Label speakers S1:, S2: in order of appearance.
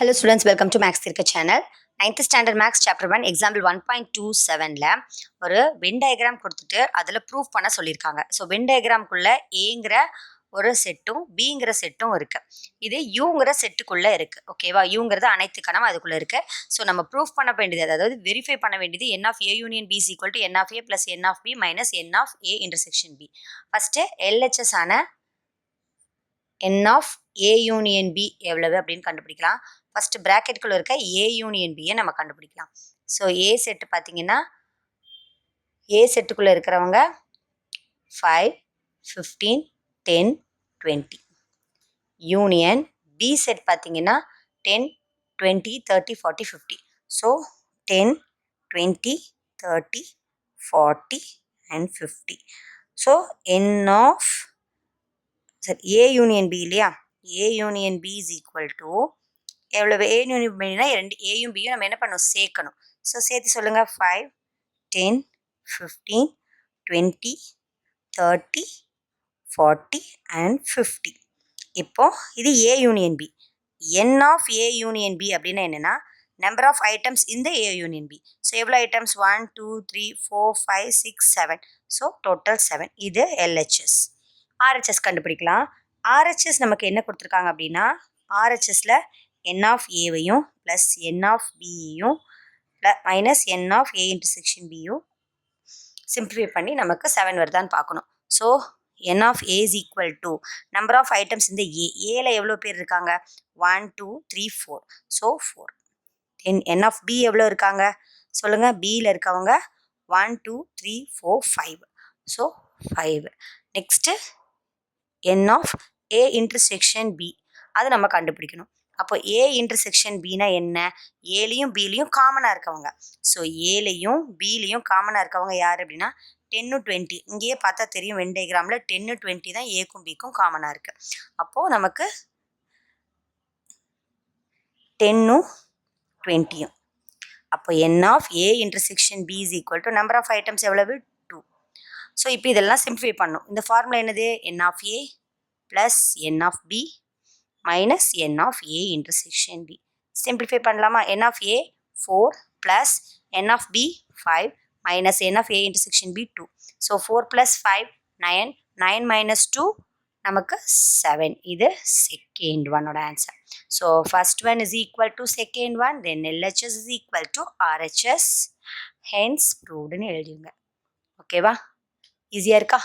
S1: Hello students, welcome to Max Thirka channel. 9th standard Max chapter 1 example 1.27ல ஒரு Venn diagram கொடுத்துட்டு அதில் proof பண்ண சொல்லியிருக்காங்க. ஸோ Venn diagramக்குள்ள ஏங்கிற ஒரு செட்டும் பிங்கிற செட்டும் இருக்கு. இது யூங்கிற செட்டுக்குள்ள இருக்கு. ஓகேவா? யூங்கிறது அனைத்து கணம் அதுக்குள்ள இருக்கு. ஸோ நம்ம ப்ரூஃப் பண்ண வேண்டியது, அதாவது வெரிஃபை பண்ண வேண்டியது n of a union b is equal to n of a plus n of b minus n of a intersection b. First LHS ஆன n of a union b எவ்வளவு அப்படின்னு கண்டுபிடிக்கலாம். ஃபர்ஸ்ட் பிராக்கெட்டுக்குள்ள இருக்க a union b நம்ம கண்டுபிடிக்கலாம். So a set பார்த்தீங்கன்னா a செட்டுக்குள்ள இருக்கிறவங்க 5, 15, 10, 20. Union b set பார்த்தீங்கன்னா 10, 20, 30, 40, 50. So 10, 20, 30, 40 and 50. So n of a union b இல்லையா, a union b is equal to எவ்வளவு? a union bனா ரெண்டு ஏயும் பியும் நம்ம என்ன பண்ணணும்? சேர்க்கணும். ஸோ சேர்த்து சொல்லுங்க. 5, 10, 15, 20, 30, 40 and 50. இப்போ இது a union b. n of a union b அப்படின்னா என்னன்னா நம்பர் ஆஃப் ஐட்டம்ஸ் இந்த a union b. ஸோ எவ்வளோ ஐட்டம்ஸ்? 1, 2, 3, 4, 5, 6, 7. So total 7. இது LHS. RHS கண்டுபிடிக்கலாம். RHS நமக்கு என்ன கொடுத்துருக்காங்க அப்படின்னா RHSல n of ஏவையும் ப்ளஸ் n of பியும் minus n of a intersection பியும் சிம்பிளிஃபை பண்ணி நமக்கு 7 வருதான்னு பார்க்கணும். So n of a is equal to number of items இந்த ஏல எவ்வளோ பேர் இருக்காங்க? 1, 2, 3, 4. So 4. Then n of b எவ்வளோ இருக்காங்க சொல்லுங்க? பியில் இருக்கவங்க 1, 2, 3, 4, 5. So 5. Next n of a intersection b அது நம்ம கண்டுபிடிக்கணும். அப்போ a intersection bனா என்ன? ஏலையும் பிலையும் காமனாக இருக்கவங்க. ஸோ ஏலையும் பிலையும் காமனாக இருக்கவங்க யார் அப்படின்னா 10, 20. இங்கேயே பார்த்தா தெரியும் வென் டயக்ராமில் 10, 20 தான் ஏக்கும் பிக்கும் காமனாக இருக்குது. அப்போது நமக்கு 10, 20. அப்போ n of a intersection b is equal to number of items எவ்வளவு? 2. ஸோ இப்போ இதெல்லாம் சிம்பிளிஃபை பண்ணணும். இந்த ஃபார்முலா என்னது? n of a plus n of b minus n of a intersection b. Simplify பண்ணலாமா? n of a 4 plus n of b 5 minus n of a intersection b 2. So 4 plus 5 9, 9 minus 2 நமக்கு 7. இது second ஒன்னோட answer. So first one is equal to second one, then LHS is equal to RHS, hence ப்ரூவ்டுன்னு எழுதிங்க. ஓகேவா? ஈஸியாக இருக்கா?